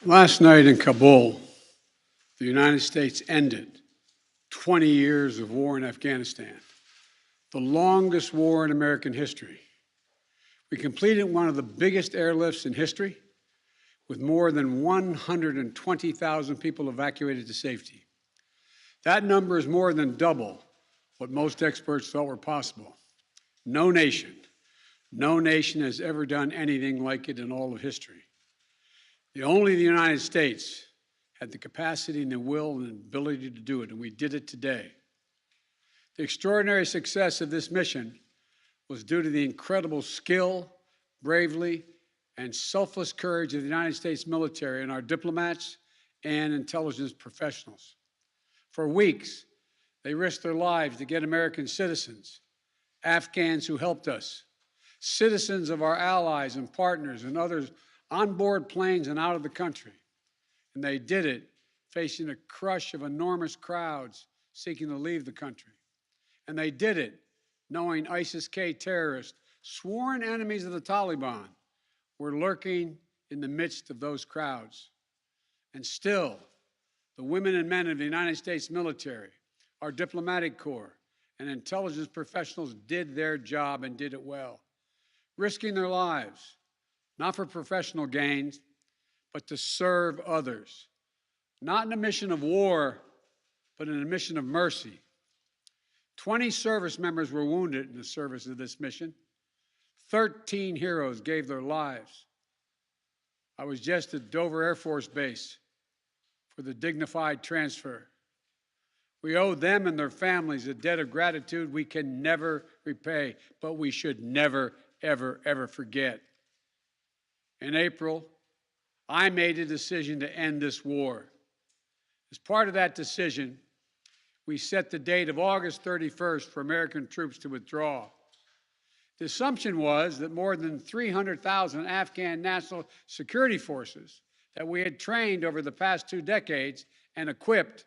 Last night in Kabul, the United States ended 20 years of war in Afghanistan, the longest war in American history. We completed one of the biggest airlifts in history, with more than 120,000 people evacuated to safety. That number is more than double what most experts thought were possible. No nation has ever done anything like it in all of history. Only the United States had the capacity and the will and ability to do it, and we did it today. The extraordinary success of this mission was due to the incredible skill, bravery, and selfless courage of the United States military and our diplomats and intelligence professionals. For weeks, they risked their lives to get American citizens, Afghans who helped us, citizens of our allies and partners and others on board planes and out of the country. And they did it facing a crush of enormous crowds seeking to leave the country. And they did it knowing ISIS-K terrorists, sworn enemies of the Taliban, were lurking in the midst of those crowds. And still, the women and men of the United States military, our diplomatic corps, and intelligence professionals did their job and did it well, risking their lives, not for professional gains, but to serve others, not in a mission of war, but in a mission of mercy. 20 service members were wounded in the service of this mission. 13 heroes gave their lives. I was just at Dover Air Force Base for the dignified transfer. We owe them and their families a debt of gratitude we can never repay, but we should never, ever, ever forget. In April, I made a decision to end this war. As part of that decision, we set the date of August 31st for American troops to withdraw. The assumption was that more than 300,000 Afghan national security forces that we had trained over the past 2 decades and equipped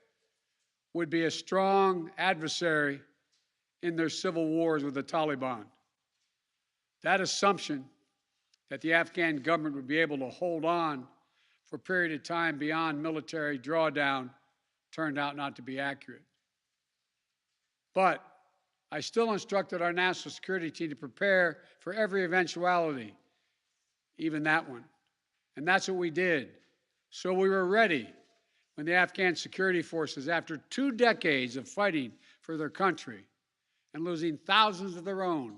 would be a strong adversary in their civil wars with the Taliban. That assumption that the Afghan government would be able to hold on for a period of time beyond military drawdown turned out not to be accurate. But I still instructed our national security team to prepare for every eventuality, even that one. And that's what we did. So we were ready when the Afghan security forces, after 2 decades of fighting for their country and losing thousands of their own,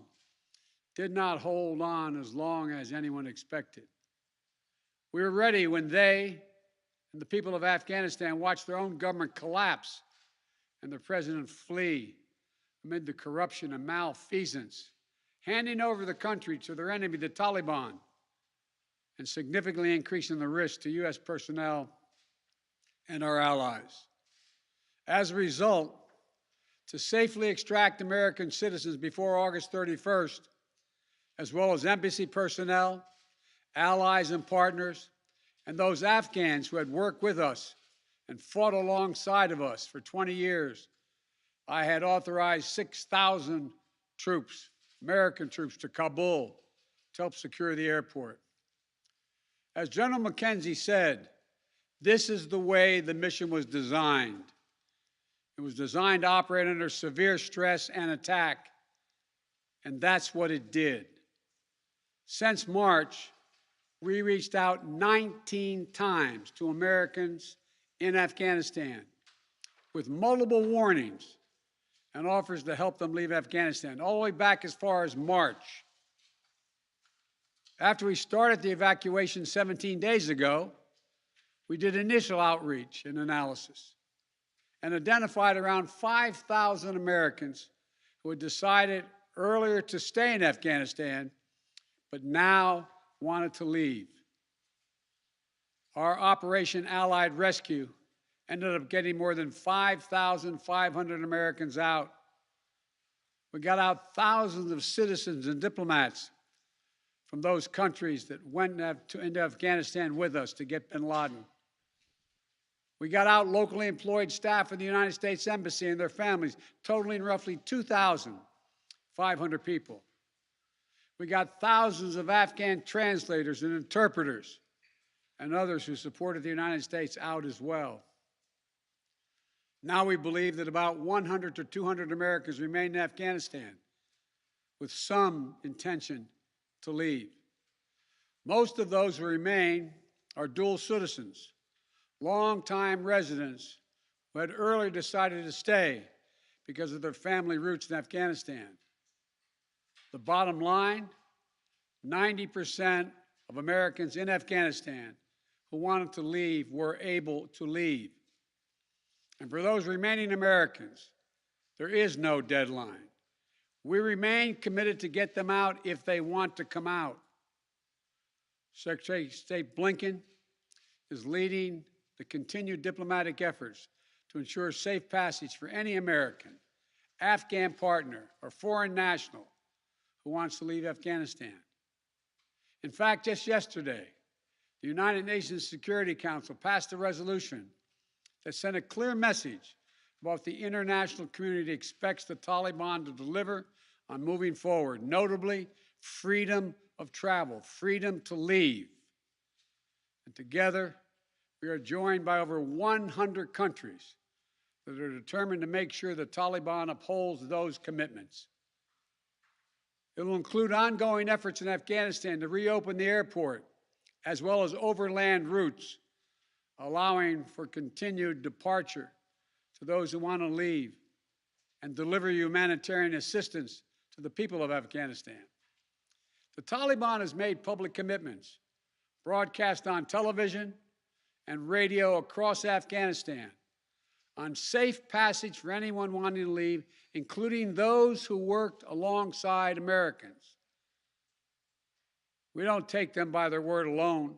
did not hold on as long as anyone expected. We were ready when they and the people of Afghanistan watched their own government collapse and their president flee amid the corruption and malfeasance, handing over the country to their enemy, the Taliban, and significantly increasing the risk to U.S. personnel and our allies. As a result, to safely extract American citizens before August 31st, as well as embassy personnel, allies and partners, and those Afghans who had worked with us and fought alongside of us for 20 years, I had authorized 6,000 troops, American troops, to Kabul to help secure the airport. As General McKenzie said, this is the way the mission was designed. It was designed to operate under severe stress and attack, and that's what it did. Since March, we reached out 19 times to Americans in Afghanistan with multiple warnings and offers to help them leave Afghanistan, all the way back as far as March. After we started the evacuation 17 days ago, we did initial outreach and analysis and identified around 5,000 Americans who had decided earlier to stay in Afghanistan but now wanted to leave. Our Operation Allied Rescue ended up getting more than 5,500 Americans out. We got out thousands of citizens and diplomats from those countries that went into Afghanistan with us to get bin Laden. We got out locally employed staff of the United States Embassy and their families, totaling roughly 2,500 people. We got thousands of Afghan translators and interpreters and others who supported the United States out as well. Now we believe that about 100 to 200 Americans remain in Afghanistan, with some intention to leave. Most of those who remain are dual citizens, longtime residents who had earlier decided to stay because of their family roots in Afghanistan. The bottom line, 90% of Americans in Afghanistan who wanted to leave were able to leave. And for those remaining Americans, there is no deadline. We remain committed to get them out if they want to come out. Secretary of State Blinken is leading the continued diplomatic efforts to ensure safe passage for any American, Afghan partner, or foreign national who wants to leave Afghanistan. In fact, just yesterday, the United Nations Security Council passed a resolution that sent a clear message about what the international community expects the Taliban to deliver on moving forward, notably freedom of travel, freedom to leave. And together, we are joined by over 100 countries that are determined to make sure the Taliban upholds those commitments. It will include ongoing efforts in Afghanistan to reopen the airport, as well as overland routes, allowing for continued departure to those who want to leave and deliver humanitarian assistance to the people of Afghanistan. The Taliban has made public commitments, broadcast on television and radio across Afghanistan, on safe passage for anyone wanting to leave, including those who worked alongside Americans. We don't take them by their word alone,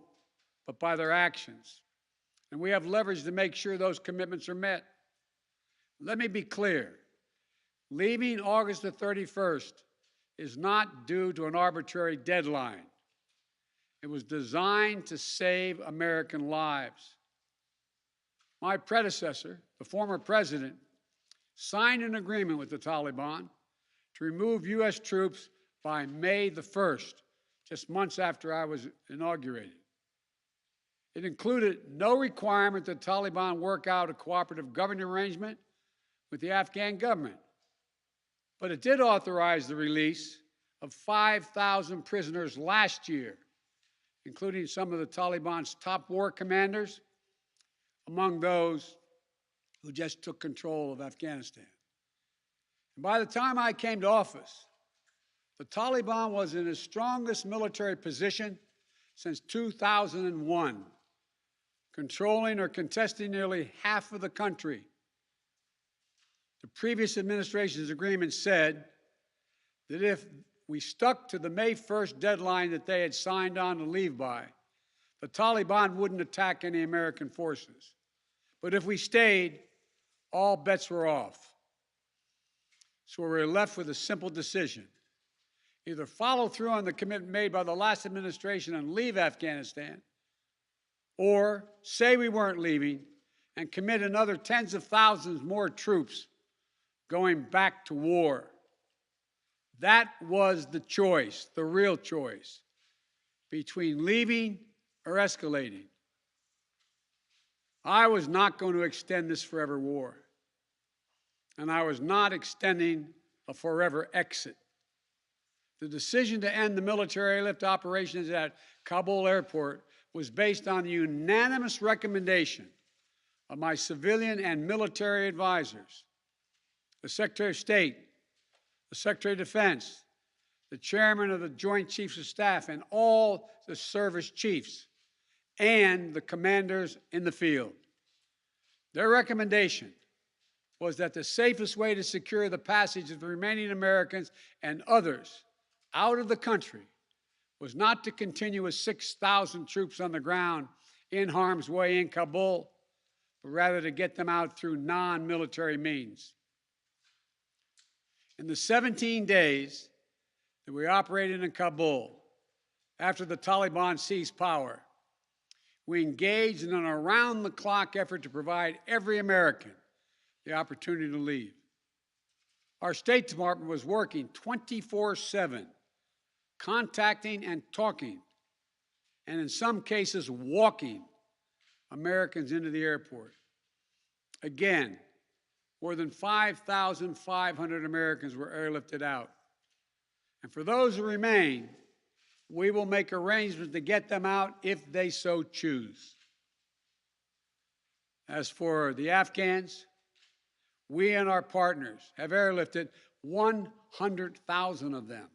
but by their actions. And we have leverage to make sure those commitments are met. Let me be clear. Leaving August the 31st is not due to an arbitrary deadline. It was designed to save American lives. My predecessor, the former president, signed an agreement with the Taliban to remove U.S. troops by May the 1st, just months after I was inaugurated. It included no requirement that the Taliban work out a cooperative government arrangement with the Afghan government. But it did authorize the release of 5,000 prisoners last year, including some of the Taliban's top war commanders, among those who just took control of Afghanistan. And by the time I came to office, the Taliban was in its strongest military position since 2001, controlling or contesting nearly half of the country. The previous administration's agreement said that if we stuck to the May 1st deadline that they had signed on to leave by, the Taliban wouldn't attack any American forces. But if we stayed, all bets were off. So we were left with a simple decision. Either follow through on the commitment made by the last administration and leave Afghanistan, or say we weren't leaving and commit another tens of thousands more troops going back to war. That was the choice, the real choice, between leaving or escalating. I was not going to extend this forever war, and I was not extending a forever exit. The decision to end the military airlift operations at Kabul airport was based on the unanimous recommendation of my civilian and military advisors, the Secretary of State, the Secretary of Defense, the Chairman of the Joint Chiefs of Staff, and all the service chiefs, and the commanders in the field. Their recommendation was that the safest way to secure the passage of the remaining Americans and others out of the country was not to continue with 6,000 troops on the ground in harm's way in Kabul, but rather to get them out through non-military means. In the 17 days that we operated in Kabul, after the Taliban seized power, we engaged in an around-the-clock effort to provide every American the opportunity to leave. Our State Department was working 24/7, contacting and talking and in some cases walking Americans into the airport. Again, more than 5,500 Americans were airlifted out. And for those who remain, we will make arrangements to get them out if they so choose. As for the Afghans, we and our partners have airlifted 100,000 of them.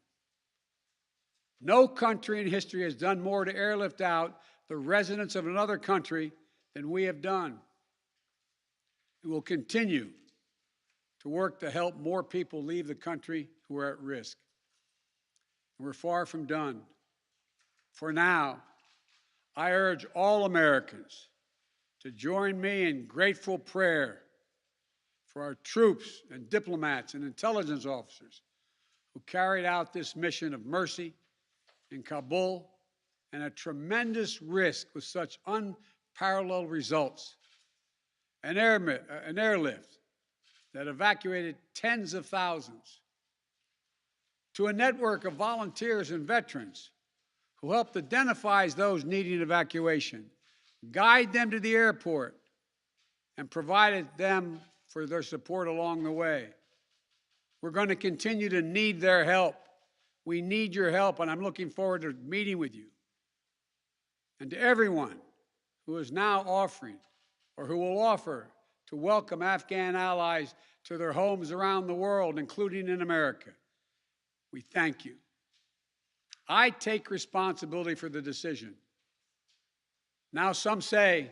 No country in history has done more to airlift out the residents of another country than we have done. We will continue to work to help more people leave the country who are at risk. We're far from done. For now, I urge all Americans to join me in grateful prayer for our troops and diplomats and intelligence officers who carried out this mission of mercy in Kabul and at tremendous risk with such unparalleled results. An airlift that evacuated tens of thousands, to a network of volunteers and veterans who helped identify those needing evacuation, guide them to the airport, and provided them for their support along the way. We're going to continue to need their help. We need your help, and I'm looking forward to meeting with you. And to everyone who is now offering or who will offer to welcome Afghan allies to their homes around the world, including in America, we thank you. I take responsibility for the decision. Now some say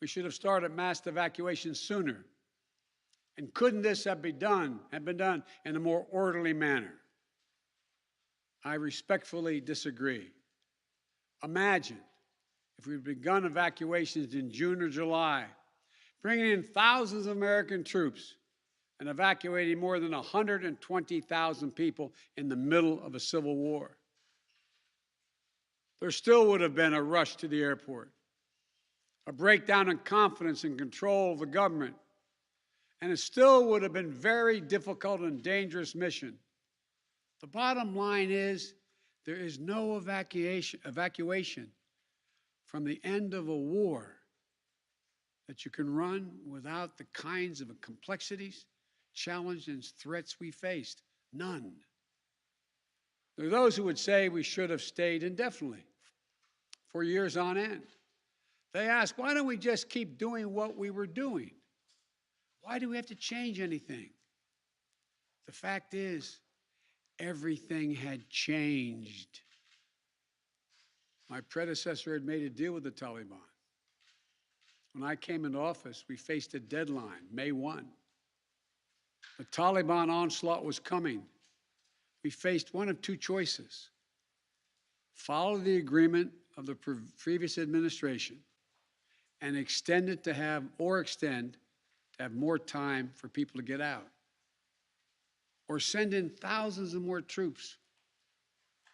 we should have started mass evacuation sooner. And couldn't this have been done in a more orderly manner? I respectfully disagree. Imagine if we'd begun evacuations in June or July, bringing in thousands of American troops and evacuating more than 120,000 people in the middle of a civil war. There still would have been a rush to the airport, a breakdown in confidence and control of the government, and it still would have been a very difficult and dangerous mission. The bottom line is there is no evacuation from the end of a war that you can run without the kinds of complexities, challenges, and threats we faced. None. There are those who would say we should have stayed indefinitely for years on end. They ask, why don't we just keep doing what we were doing? Why do we have to change anything? The fact is, everything had changed. My predecessor had made a deal with the Taliban. When I came into office, we faced a deadline, May 1. The Taliban onslaught was coming. We faced one of two choices: follow the agreement of the previous administration and extend to have more time for people to get out, or send in thousands of more troops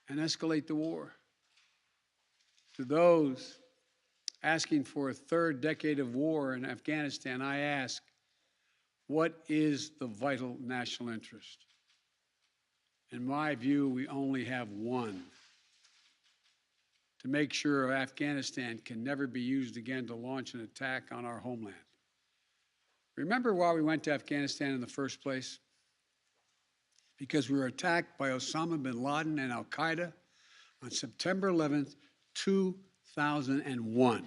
and escalate the war. To those asking for a third decade of war in Afghanistan, I ask, what is the vital national interest? In my view, we only have one: to make sure Afghanistan can never be used again to launch an attack on our homeland. Remember why we went to Afghanistan in the first place? Because we were attacked by Osama bin Laden and al-Qaeda on September 11th, 2001.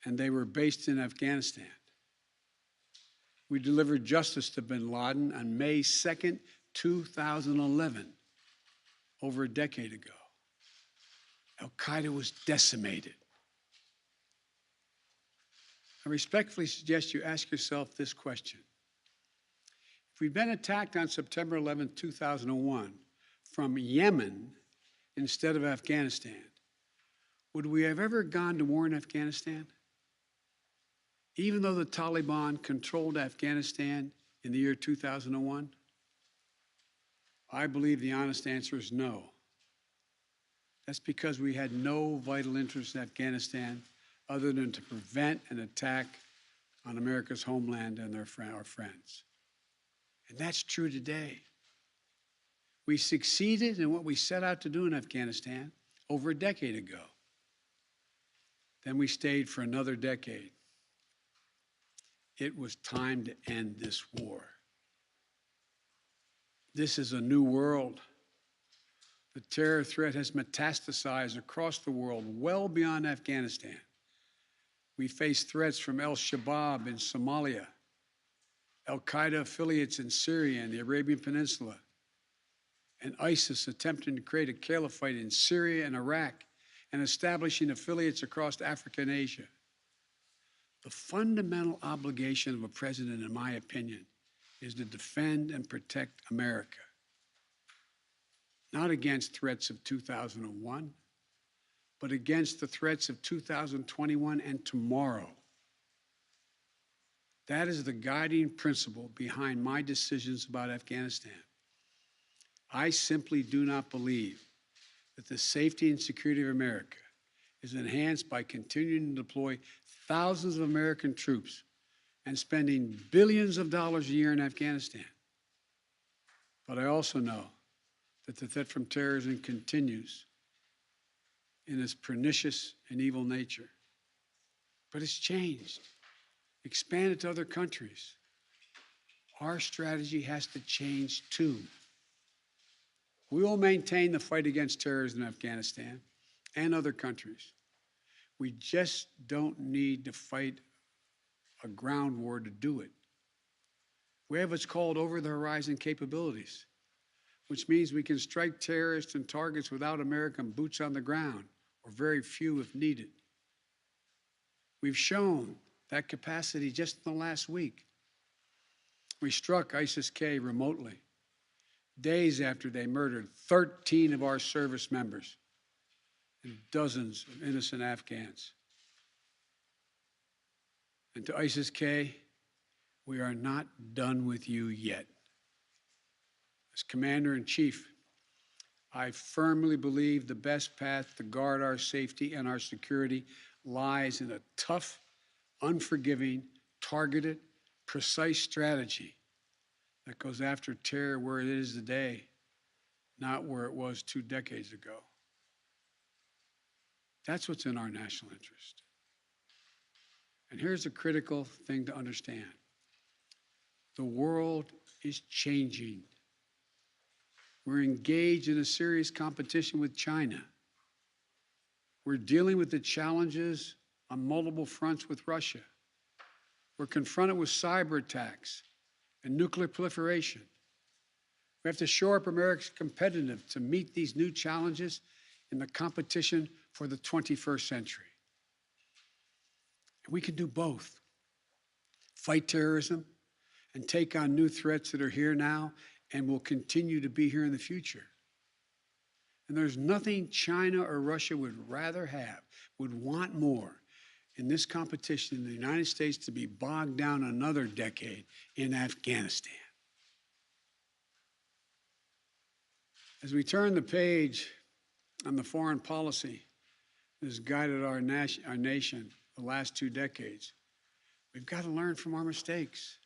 And they were based in Afghanistan. We delivered justice to bin Laden on May 2nd, 2011, over a decade ago. Al-Qaeda was decimated. I respectfully suggest you ask yourself this question. If we'd been attacked on September 11, 2001, from Yemen instead of Afghanistan, would we have ever gone to war in Afghanistan? Even though the Taliban controlled Afghanistan in the year 2001? I believe the honest answer is no. That's because we had no vital interest in Afghanistan other than to prevent an attack on America's homeland and our friends. And that's true today. We succeeded in what we set out to do in Afghanistan. over a decade ago. Then we stayed for another decade. It was time to end this war. This is a new world. The terror threat has metastasized across the world, well beyond Afghanistan. We face threats from al-Shabaab in Somalia, al-Qaeda affiliates in Syria and the Arabian Peninsula, and ISIS attempting to create a caliphate in Syria and Iraq and establishing affiliates across Africa and Asia. The fundamental obligation of a president, in my opinion, is to defend and protect America, not against threats of 2001, but against the threats of 2021 and tomorrow. That is the guiding principle behind my decisions about Afghanistan. I simply do not believe that the safety and security of America is enhanced by continuing to deploy thousands of American troops and spending billions of dollars a year in Afghanistan. But I also know that the threat from terrorism continues in its pernicious and evil nature. But it's changed, expanded to other countries. Our strategy has to change too. We will maintain the fight against terrorism in Afghanistan and other countries. We just don't need to fight a ground war to do it. We have what's called over-the-horizon capabilities, which means we can strike terrorists and targets without American boots on the ground, or very few if needed. We've shown that capacity just in the last week. We struck ISIS-K remotely, days after they murdered 13 of our service members and dozens of innocent Afghans. And to ISIS-K, we are not done with you yet. As Commander-in-Chief, I firmly believe the best path to guard our safety and our security lies in a tough, unforgiving, targeted, precise strategy that goes after terror where it is today, not where it was 2 decades ago. That's what's in our national interest. And here's a critical thing to understand. The world is changing. We're engaged in a serious competition with China. We're dealing with the challenges on multiple fronts with Russia. We're confronted with cyber attacks and nuclear proliferation. We have to shore up America's competitiveness to meet these new challenges in the competition for the 21st century. And we can do both. Fight terrorism and take on new threats that are here now and will continue to be here in the future. And there's nothing China or Russia would rather have, would want more in this competition in the United States to be bogged down another decade in Afghanistan. As we turn the page on the foreign policy that has guided our nation the last 2 decades, we've got to learn from our mistakes.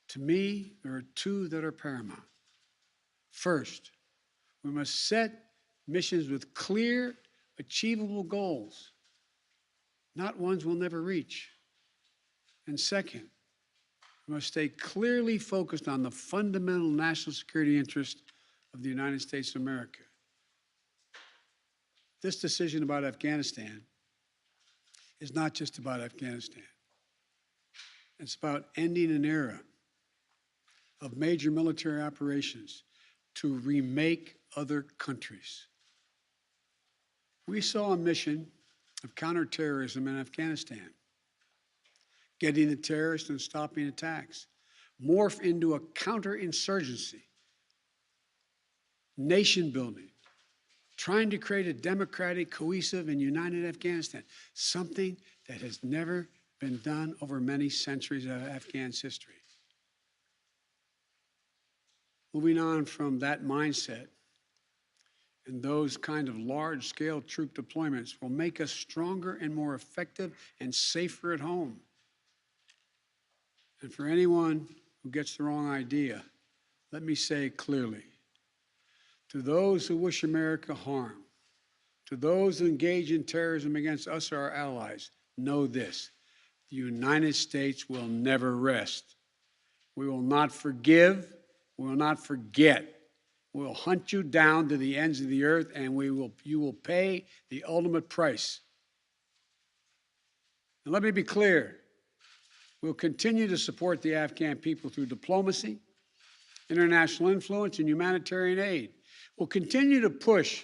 To me, there are 2 that are paramount. First, we must set missions with clear, achievable goals, not ones we'll never reach. And second, we must stay clearly focused on the fundamental national security interest of the United States of America. This decision about Afghanistan is not just about Afghanistan. It's about ending an era of major military operations to remake other countries. We saw a mission of counterterrorism in Afghanistan, getting the terrorists and stopping attacks, morph into a counterinsurgency, nation building, trying to create a democratic, cohesive, and united Afghanistan, something that has never been done over many centuries of Afghan history. Moving on from that mindset, and those kind of large-scale troop deployments will make us stronger and more effective and safer at home. And for anyone who gets the wrong idea, let me say clearly, to those who wish America harm, To those who engage in terrorism against us or our allies, know this: the United States will never rest. We will not forgive. We will not forget. We will hunt you down to the ends of the earth, and you will pay the ultimate price. And let me be clear. We'll continue to support the Afghan people through diplomacy, international influence, and humanitarian aid. We'll continue to push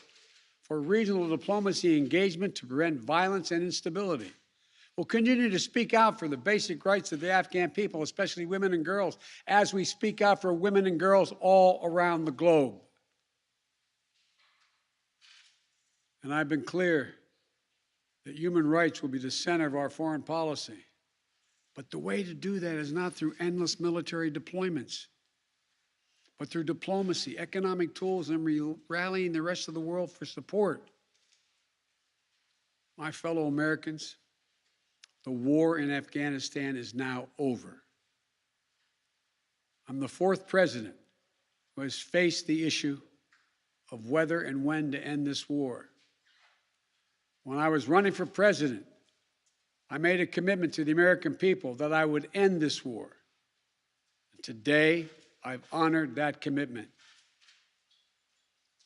for regional diplomacy engagement to prevent violence and instability. We'll continue to speak out for the basic rights of the Afghan people, especially women and girls, as we speak out for women and girls all around the globe. And I've been clear that human rights will be the center of our foreign policy. But the way to do that is not through endless military deployments, but through diplomacy, economic tools, and rallying the rest of the world for support. My fellow Americans, the war in Afghanistan is now over. I'm the fourth president who has faced the issue of whether and when to end this war. When I was running for president, I made a commitment to the American people that I would end this war. And today, I've honored that commitment.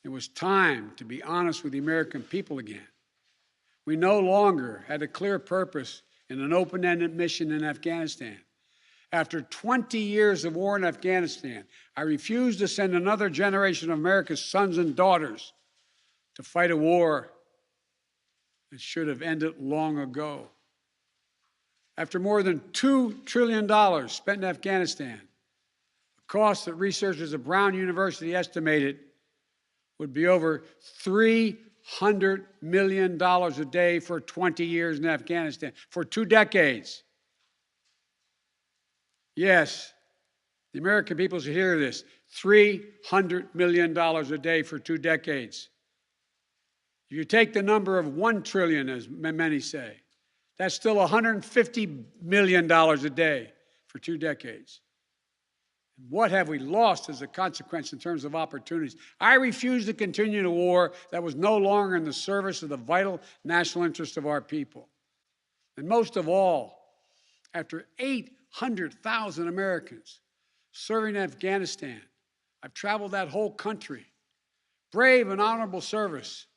It was time to be honest with the American people again. We no longer had a clear purpose in an open-ended mission in Afghanistan. After 20 years of war in Afghanistan, I refused to send another generation of America's sons and daughters to fight a war that should have ended long ago. After more than $2 trillion spent in Afghanistan, a cost that researchers at Brown University estimated would be over $300 million a day for 20 years in Afghanistan, for 2 decades. Yes, the American people should hear this: $300 million a day for 2 decades. If you take the number of 1 trillion, as many say, that's still $150 million a day for 2 decades. What have we lost as a consequence in terms of opportunities? I refuse to continue a war that was no longer in the service of the vital national interest of our people. And most of all, after 800,000 Americans serving in Afghanistan, I've traveled that whole country, brave and honorable service.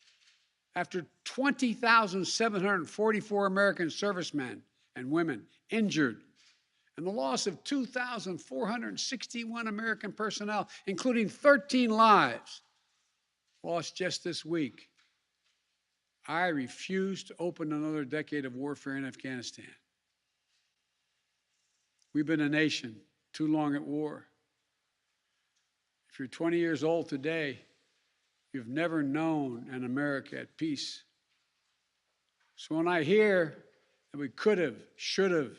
After 20,744 American servicemen and women injured, and the loss of 2,461 American personnel, including 13 lives lost just this week, I refuse to open another decade of warfare in Afghanistan. We've been a nation too long at war. If you're 20 years old today, you've never known an America at peace. So when I hear that we could have, should have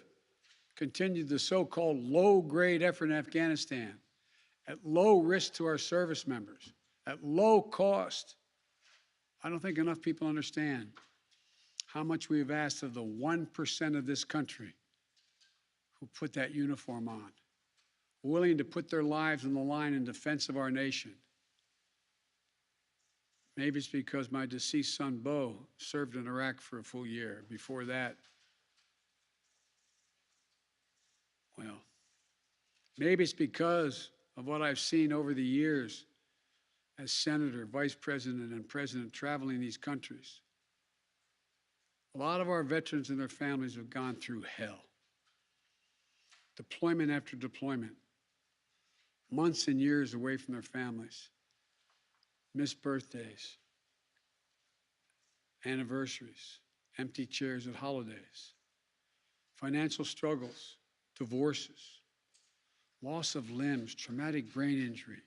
continued the so-called low-grade effort in Afghanistan at low risk to our service members, at low cost, I don't think enough people understand how much we've asked of the 1% of this country who put that uniform on, willing to put their lives on the line in defense of our nation. Maybe it's because my deceased son, Bo, served in Iraq for a full year. Before that, well, maybe it's because of what I've seen over the years as senator, vice president, and president traveling these countries. A lot of our veterans and their families have gone through hell. Deployment after deployment, months and years away from their families, missed birthdays, anniversaries, empty chairs at holidays, financial struggles, divorces, loss of limbs, traumatic brain injury,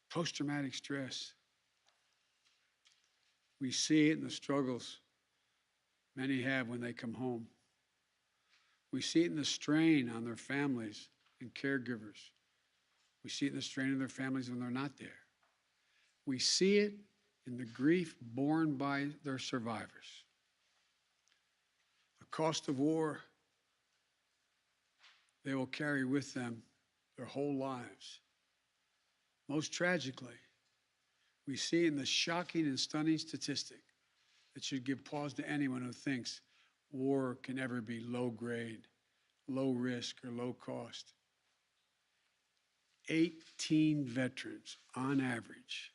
post-traumatic stress. We see it in the struggles many have when they come home. We see it in the strain on their families and caregivers. We see it in the strain on their families when they're not there. We see it in the grief borne by their survivors. The cost of war they will carry with them their whole lives. Most tragically, we see in the shocking and stunning statistic that should give pause to anyone who thinks war can ever be low grade, low risk, or low cost. 18 veterans, on average,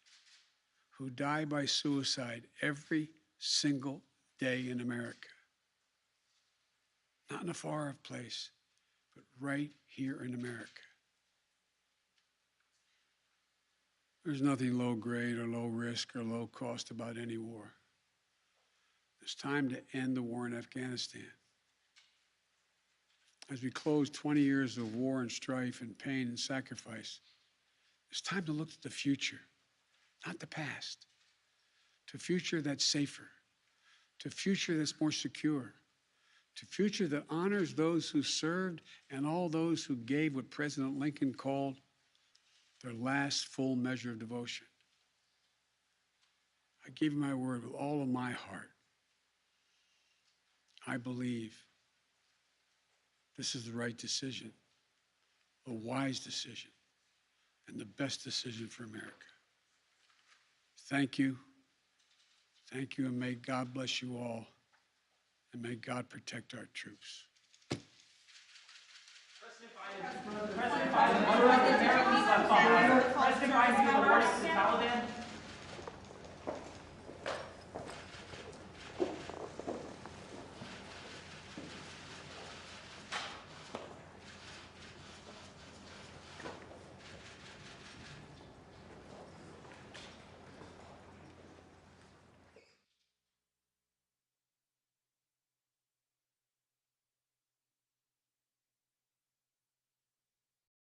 who die by suicide every single day in America. Not in a far-off place, but right here in America. There's nothing low grade or low risk or low cost about any war. It's time to end the war in Afghanistan. As we close 20 years of war and strife and pain and sacrifice, it's time to look to the future, not the past, to a future that's safer, to a future that's more secure, to a future that honors those who served and all those who gave what President Lincoln called their last full measure of devotion. I give you my word with all of my heart. I believe this is the right decision, a wise decision, and the best decision for America. Thank you. Thank you, and may God bless you all, and may God protect our troops. President Biden, President Biden, President Biden, the Taliban